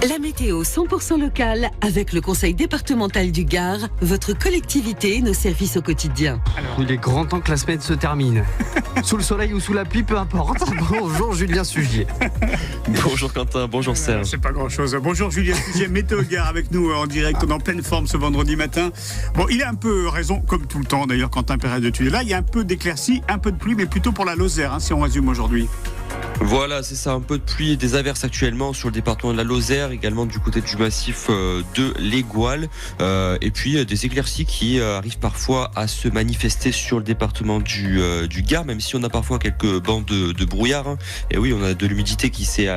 La météo 100% locale avec le conseil départemental du Gard, votre collectivité et nos services au quotidien. Alors, il est grand temps que la semaine se termine. Sous le soleil ou sous la pluie, peu importe. Bonjour Julien Sugier. Bonjour Quentin, bonjour Serge. C'est pas grand chose. Bonjour Julien Sugier, Météo Gard avec nous en direct, en pleine forme ce vendredi matin. Bon, il a un peu raison, comme tout le temps d'ailleurs, Quentin Pérez de Tulle. Là, il y a un peu d'éclaircies, un peu de pluie, mais plutôt pour la Lozère, si on résume aujourd'hui. Voilà, c'est ça, un peu de pluie et des averses actuellement sur le département de la Lozère, également du côté du massif de l'Égoile, et puis des éclaircies qui arrivent parfois à se manifester sur le département du Gard, même si on a parfois quelques bancs de brouillard. Hein. Et oui, on a de l'humidité qui s'est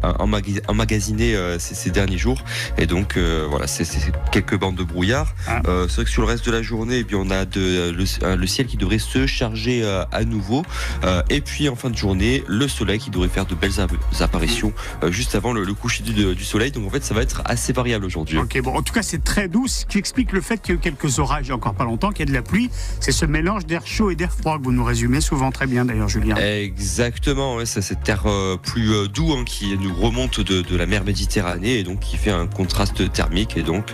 emmagasinée ces derniers jours, et donc voilà, c'est quelques bancs de brouillard. C'est vrai que sur le reste de la journée, eh bien, on a le ciel qui devrait se charger à nouveau, et puis en fin de journée, le soleil qui devrait faire de belles apparitions juste avant le coucher du soleil. Donc en fait, ça va être assez variable aujourd'hui. Ok, bon, en tout cas, c'est très doux, ce qui explique le fait qu'il y a eu quelques orages il n'y a encore pas longtemps, qu'il y a de la pluie. C'est ce mélange d'air chaud et d'air froid que vous nous résumez souvent très bien d'ailleurs, Julien. Exactement, ouais, c'est cet air plus doux qui nous remonte de la mer Méditerranée et donc qui fait un contraste thermique. Et donc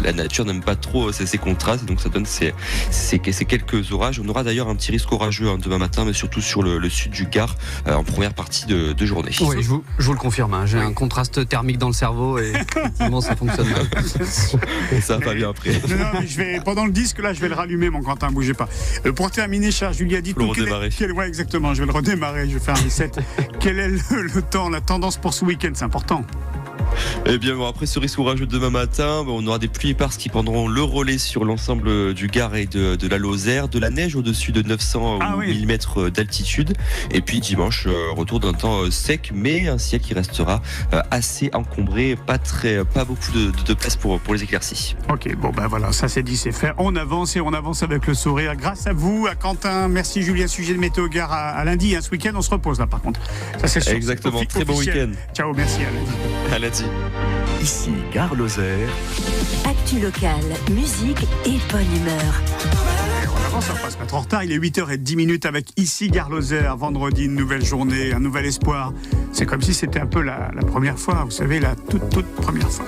la nature n'aime pas trop ces contrastes, et donc ça donne ces quelques orages. On aura d'ailleurs un petit risque orageux demain matin, mais surtout sur le sud du Gard en première partie de journée. Oui, je vous le confirme, hein, j'ai un contraste thermique dans le cerveau et effectivement ça fonctionne mal. Et ça va bien après. Non, mais pendant le disque là, je vais le rallumer, mon Quentin, bougez pas. Pour terminer, cher Julia, dites-nous ouais, exactement, je vais le redémarrer, je vais faire un reset. Quel est le temps, la tendance pour ce week-end? C'est important. Eh bien, bon, après ce risque orageux demain matin, on aura des pluies éparses qui prendront le relais sur l'ensemble du Gard et de la Lozère, de la neige au-dessus de 900 mm d'altitude. Et puis dimanche, retour d'un temps sec, mais un ciel qui restera assez encombré, pas beaucoup de place pour les éclaircies. Ok, bon ben voilà, ça c'est dit, c'est fait. On avance et on avance avec le sourire. Grâce à vous, à Quentin, merci Julien Sugier de Météo Gard à lundi. Ce week-end, on se repose là par contre. Ça c'est sûr. Exactement, très bon week-end. Ciao, merci, à lundi. À lundi. Ici Gare Lozère. Actu locale, musique et bonne humeur. On avance, on va pas se mettre en retard. Il est 8h10 avec Ici Gare Lozère. Vendredi, une nouvelle journée, un nouvel espoir. C'est comme si c'était un peu la première fois, vous savez, la toute première fois.